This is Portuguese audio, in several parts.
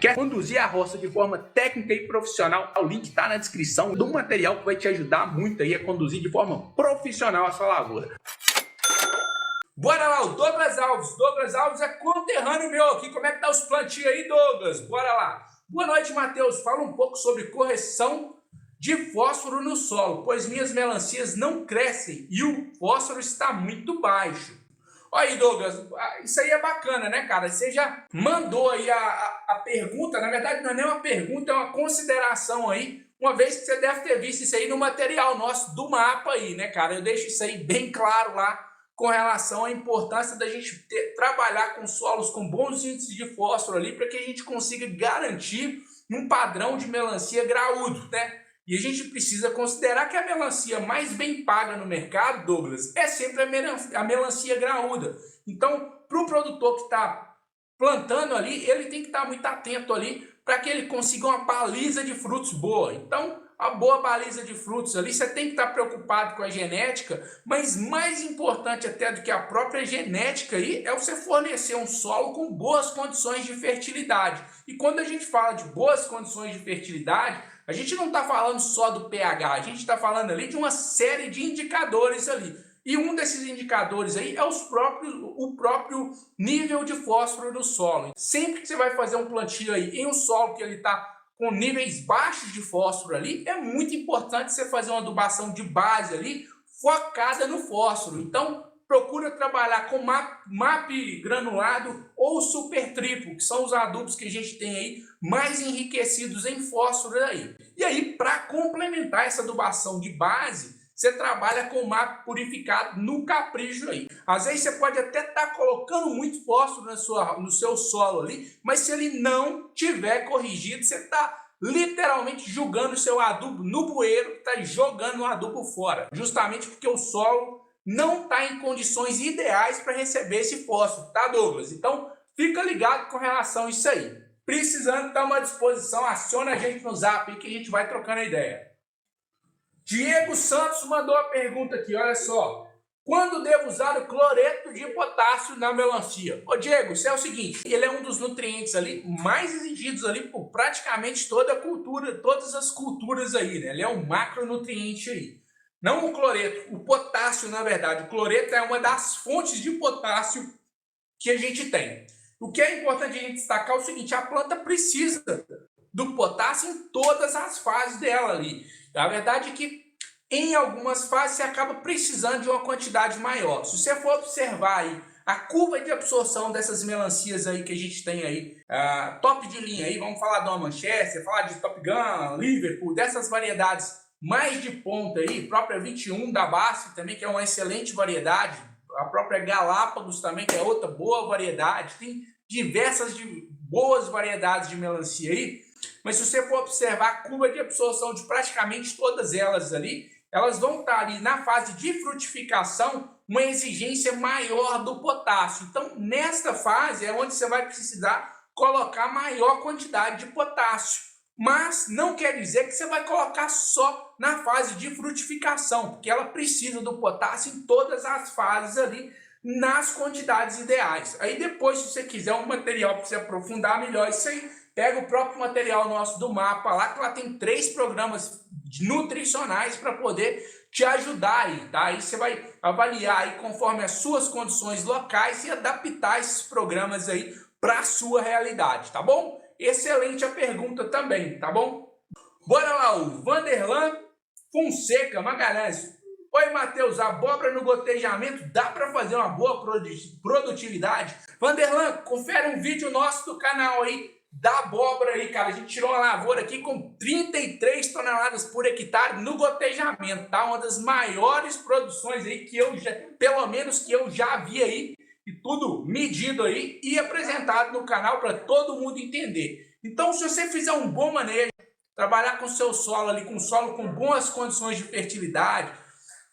Quer conduzir a roça de forma técnica e profissional? O link está na descrição do material que vai te ajudar muito aí a conduzir de forma profissional a sua lavoura. Bora lá, o Douglas Alves. Douglas Alves é conterrâneo meu aqui. Como é que tá os plantios aí, Douglas? Bora lá. Boa noite, Matheus. Fala um pouco sobre correção de fósforo no solo, pois minhas melancias não crescem e o fósforo está muito baixo. Olha aí, Douglas, isso aí é bacana, né, cara? Você já mandou aí a pergunta, na verdade não é nem uma pergunta, é uma consideração aí, uma vez que você deve ter visto isso aí no material nosso do mapa aí, né, cara? Eu deixo isso aí bem claro lá com relação à importância da gente trabalhar com solos com bons índices de fósforo ali para que a gente consiga garantir um padrão de melancia graúdo, né? E a gente precisa considerar que a melancia mais bem paga no mercado, Douglas, é sempre a melancia graúda. Então, para o produtor que está plantando ali, ele tem que estar muito atento ali para que ele consiga uma baliza de frutos boa. Então, a boa baliza de frutos ali, você tem que estar preocupado com a genética, mas mais importante até do que a própria genética aí, é você fornecer um solo com boas condições de fertilidade. E quando a gente fala de boas condições de fertilidade, a gente não está falando só do pH, a gente está falando ali de uma série de indicadores ali. E um desses indicadores aí é o próprio nível de fósforo do solo. Sempre que você vai fazer um plantio aí em um solo que ele está com níveis baixos de fósforo ali, é muito importante você fazer uma adubação de base ali, focada no fósforo. Então, procura trabalhar com MAP granulado ou super triplo, que são os adubos que a gente tem aí mais enriquecidos em fósforo aí. E aí, para complementar essa adubação de base, você trabalha com MAP purificado no capricho aí. Às vezes você pode até estar colocando muito fósforo no seu solo ali, mas se ele não tiver corrigido, você está literalmente jogando o seu adubo no bueiro, está jogando o adubo fora. Justamente porque o solo não está em condições ideais para receber esse fósforo, tá, Douglas? Então, fica ligado com relação a isso aí. Precisando, estamos à disposição, aciona a gente no zap aí que a gente vai trocando a ideia. Diego Santos mandou a pergunta aqui, olha só. Quando devo usar o cloreto de potássio na melancia? Ô Diego, isso é o seguinte, ele é um dos nutrientes ali mais exigidos ali por praticamente toda a cultura, todas as culturas aí, né? Ele é um macronutriente aí. Não o cloreto, o potássio, na verdade. O cloreto é uma das fontes de potássio que a gente tem. O que é importante a gente destacar é o seguinte, a planta precisa do potássio em todas as fases dela ali. A verdade é que em algumas fases você acaba precisando de uma quantidade maior. Se você for observar aí a curva de absorção dessas melancias aí que a gente tem aí, top de linha aí, vamos falar de uma Manchester, falar de Top Gun, Liverpool, dessas variedades mais de ponta aí, própria 21 da Basf também, que é uma excelente variedade, a própria Galápagos também, que é outra boa variedade, tem diversas boas variedades de melancia aí, mas se você for observar a curva de absorção de praticamente todas elas ali, elas vão estar ali na fase de frutificação, uma exigência maior do potássio. Então, nesta fase é onde você vai precisar colocar maior quantidade de potássio. Mas não quer dizer que você vai colocar só na fase de frutificação, porque ela precisa do potássio em todas as fases ali, nas quantidades ideais. Aí depois, se você quiser um material para você aprofundar melhor isso aí, pega o próprio material nosso do mapa lá, que lá tem 3 programas nutricionais para poder te ajudar aí, tá? Aí você vai avaliar aí conforme as suas condições locais e adaptar esses programas aí para a sua realidade, tá bom? Excelente a pergunta também, tá bom? Bora lá, o Vanderlan Fonseca Magalhães. Oi, Matheus, abóbora no gotejamento dá para fazer uma boa produtividade? Vanderlan, confere um vídeo nosso do canal aí da abóbora aí, cara. A gente tirou uma lavoura aqui com 33 toneladas por hectare no gotejamento, tá? Uma das maiores produções aí que pelo menos que eu já vi aí, e tudo medido aí e apresentado no canal para todo mundo entender. Então, se você fizer um bom manejo, trabalhar com o seu solo ali, com solo com boas condições de fertilidade,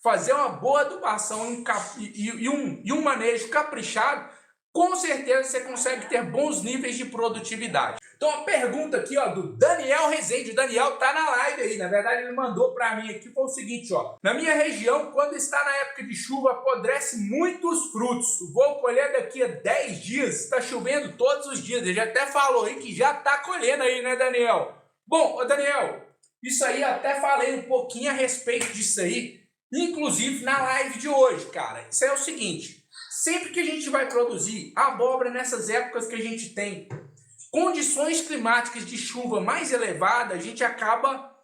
fazer uma boa adubação e um manejo caprichado, com certeza você consegue ter bons níveis de produtividade. Então, uma pergunta aqui, ó, do Daniel Rezende. O Daniel tá na live aí. Na verdade, ele mandou para mim aqui, foi o seguinte, ó. Na minha região, quando está na época de chuva, apodrece muitos frutos. Vou colher daqui a 10 dias. Está chovendo todos os dias. Ele já até falou aí que já tá colhendo aí, né, Daniel? Bom, ô Daniel, isso aí até falei um pouquinho a respeito disso aí, inclusive na live de hoje, cara. Isso aí é o seguinte, sempre que a gente vai produzir abóbora nessas épocas que a gente tem condições climáticas de chuva mais elevada, a gente acaba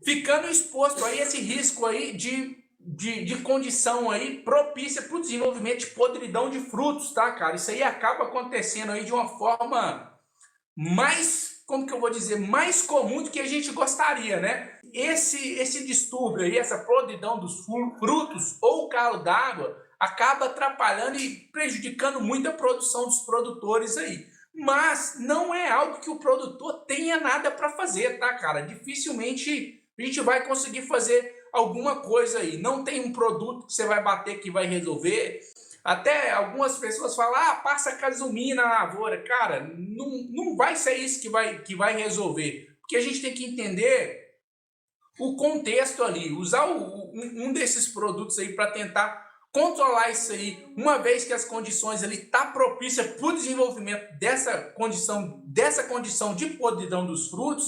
ficando exposto a esse risco aí de condição aí propícia para o desenvolvimento de podridão de frutos, tá, cara? Isso aí acaba acontecendo aí de uma forma mais, como que eu vou dizer, mais comum do que a gente gostaria, né? Esse distúrbio aí, essa podridão dos frutos ou calo d'água acaba atrapalhando e prejudicando muito a produção dos produtores aí. Mas não é algo que o produtor tenha nada para fazer, tá, cara? Dificilmente a gente vai conseguir fazer alguma coisa aí. Não tem um produto que você vai bater que vai resolver. Até algumas pessoas falam, passa casumina na lavoura. Cara, não vai ser isso que vai resolver. Porque a gente tem que entender o contexto ali. Usar um desses produtos aí para tentar controlar isso aí, uma vez que as condições ali tá propícia para o desenvolvimento dessa condição de podridão dos frutos,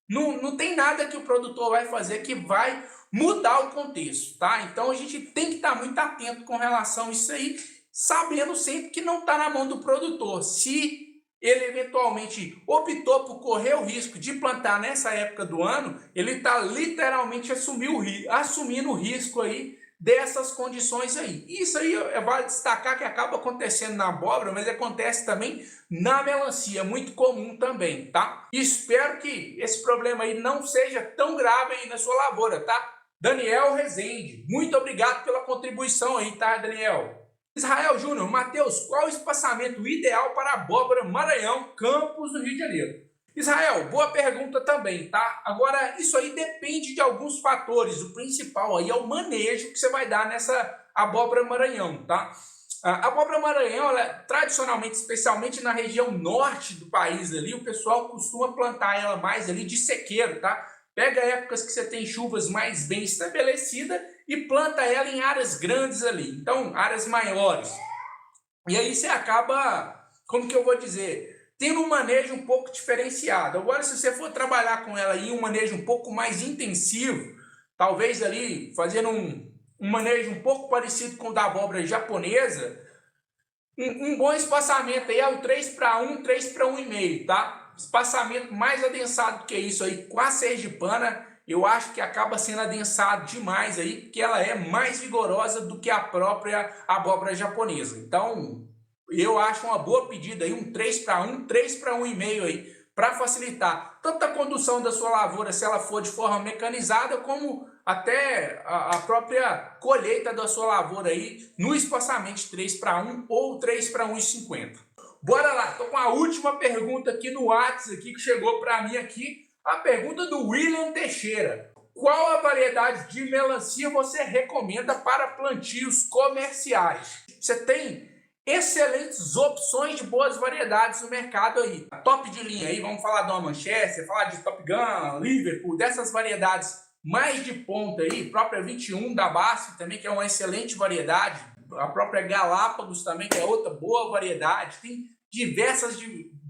não tem nada que o produtor vai fazer que vai mudar o contexto, tá? Então a gente tem que estar muito atento com relação a isso aí, sabendo sempre que não está na mão do produtor. Se ele eventualmente optou por correr o risco de plantar nessa época do ano, ele está literalmente assumindo o risco aí dessas condições aí. Isso aí vale destacar que acaba acontecendo na abóbora, mas acontece também na melancia, muito comum também, tá? Espero que esse problema aí não seja tão grave aí na sua lavoura, tá? Daniel Rezende, muito obrigado pela contribuição aí, tá, Daniel? Israel Júnior, Matheus, qual o espaçamento ideal para abóbora Maranhão, Campos, no Rio de Janeiro? Israel, boa pergunta também, tá? Agora, isso aí depende de alguns fatores. O principal aí é o manejo que você vai dar nessa abóbora Maranhão, tá? A abóbora Maranhão, tradicionalmente, especialmente na região norte do país ali, o pessoal costuma plantar ela mais ali de sequeiro, tá? Pega épocas que você tem chuvas mais bem estabelecidas e planta ela em áreas grandes ali. Então, áreas maiores. E aí você acaba, como que eu vou dizer, tendo um manejo um pouco diferenciado. Agora, se você for trabalhar com ela em um manejo um pouco mais intensivo, talvez ali fazendo um manejo um pouco parecido com o da abóbora japonesa, um bom espaçamento aí é o 3:1, 3:1,5, tá? Espaçamento mais adensado que isso aí com a sergipana, eu acho que acaba sendo adensado demais aí, porque ela é mais vigorosa do que a própria abóbora japonesa. Então, eu acho uma boa pedida aí, um 3:1, 3:1,5 aí, para facilitar tanto a condução da sua lavoura, se ela for de forma mecanizada, como até a própria colheita da sua lavoura aí, no espaçamento 3:1 ou 3:1,50. Bora lá, tô com a última pergunta aqui no WhatsApp aqui, que chegou para mim aqui, a pergunta do William Teixeira. Qual a variedade de melancia você recomenda para plantios comerciais? Você tem excelentes opções de boas variedades no mercado aí. Top de linha aí, vamos falar de uma Manchester, falar de Top Gun, Liverpool, dessas variedades mais de ponta aí, própria 21 da BASF também, que é uma excelente variedade, a própria Galápagos também, que é outra boa variedade, tem diversas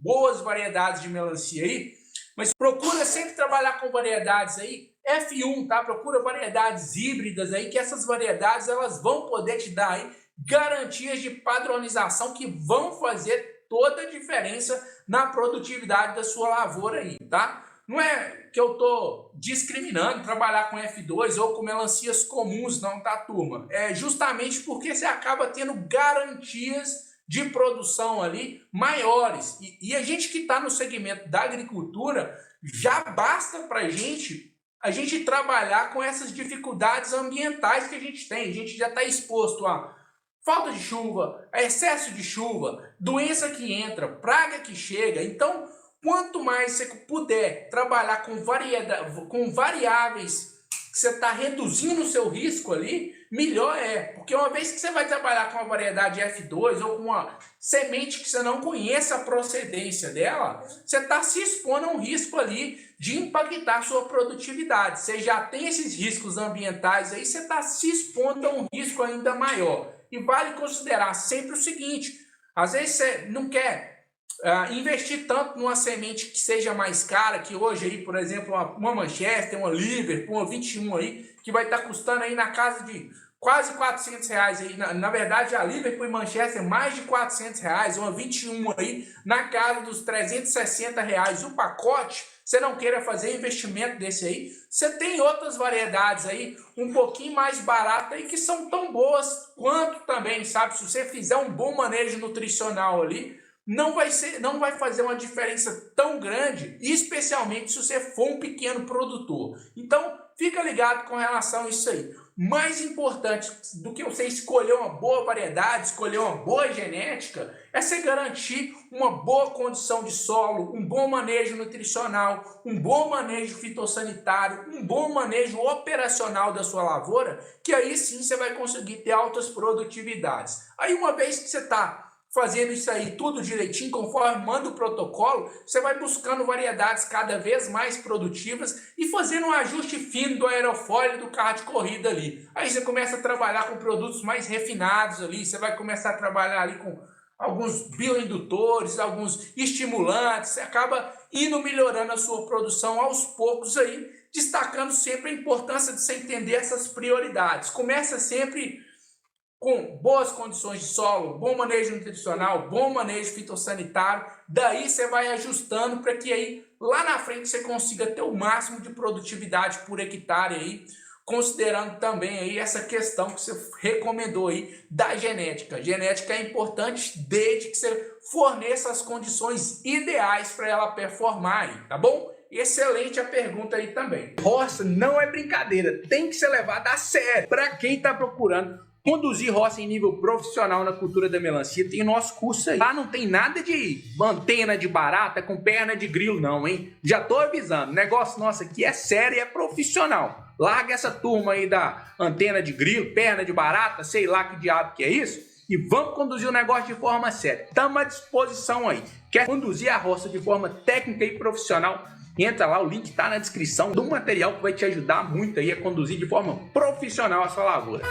boas variedades de melancia aí, mas procura sempre trabalhar com variedades aí, F1, tá? Procura variedades híbridas aí, que essas variedades elas vão poder te dar aí garantias de padronização que vão fazer toda a diferença na produtividade da sua lavoura aí, tá? Não é que eu tô discriminando trabalhar com F2 ou com melancias comuns, não, tá, turma? É justamente porque você acaba tendo garantias de produção ali maiores. E a gente que está no segmento da agricultura, já basta para a gente trabalhar com essas dificuldades ambientais que a gente tem. A gente já está exposto a falta de chuva, a excesso de chuva, doença que entra, praga que chega. Então, quanto mais você puder trabalhar com variáveis que você está reduzindo o seu risco ali, melhor é. Porque uma vez que você vai trabalhar com uma variedade F2 ou com uma semente que você não conhece a procedência dela, você está se expondo a um risco ali de impactar a sua produtividade. Você já tem esses riscos ambientais aí, você está se expondo a um risco ainda maior. E vale considerar sempre o seguinte, às vezes você não quer investir tanto numa semente que seja mais cara, que hoje aí, por exemplo, uma Manchester, uma Liverpool, uma 21 aí, que vai estar custando aí na casa de quase R$400 aí. Na verdade, a Liverpool e Manchester mais de R$400, uma 21 aí na casa dos R$360 o pacote. Você não queira fazer investimento desse aí, você tem outras variedades aí, um pouquinho mais baratas aí, que são tão boas quanto também, sabe? Se você fizer um bom manejo nutricional ali, não vai fazer uma diferença tão grande, especialmente se você for um pequeno produtor. Então, fica ligado com relação a isso aí. Mais importante do que você escolher uma boa variedade, escolher uma boa genética, é você garantir uma boa condição de solo, um bom manejo nutricional, um bom manejo fitossanitário, um bom manejo operacional da sua lavoura, que aí sim você vai conseguir ter altas produtividades. Aí uma vez que você está fazendo isso aí tudo direitinho, conforme manda o protocolo, você vai buscando variedades cada vez mais produtivas e fazendo um ajuste fino do aerofólio do carro de corrida ali. Aí você começa a trabalhar com produtos mais refinados ali, você vai começar a trabalhar ali com alguns bioindutores, alguns estimulantes, você acaba indo melhorando a sua produção aos poucos aí, destacando sempre a importância de você entender essas prioridades. Começa sempre com boas condições de solo, bom manejo nutricional, bom manejo fitossanitário, daí você vai ajustando para que aí lá na frente você consiga ter o máximo de produtividade por hectare aí, considerando também aí essa questão que você recomendou aí da genética. Genética é importante desde que você forneça as condições ideais para ela performar aí, tá bom? Excelente a pergunta aí também. Roça não é brincadeira, tem que ser levada a sério. Para quem está procurando conduzir roça em nível profissional na cultura da melancia, tem o nosso curso aí. Lá não tem nada de antena de barata com perna de grilo não, hein? Já tô avisando, o negócio nosso aqui é sério e é profissional. Larga essa turma aí da antena de grilo, perna de barata, sei lá que diabo que é isso, e vamos conduzir o negócio de forma séria. Estamos à disposição aí. Quer conduzir a roça de forma técnica e profissional? Entra lá, o link está na descrição do material que vai te ajudar muito aí a conduzir de forma profissional a sua lavoura.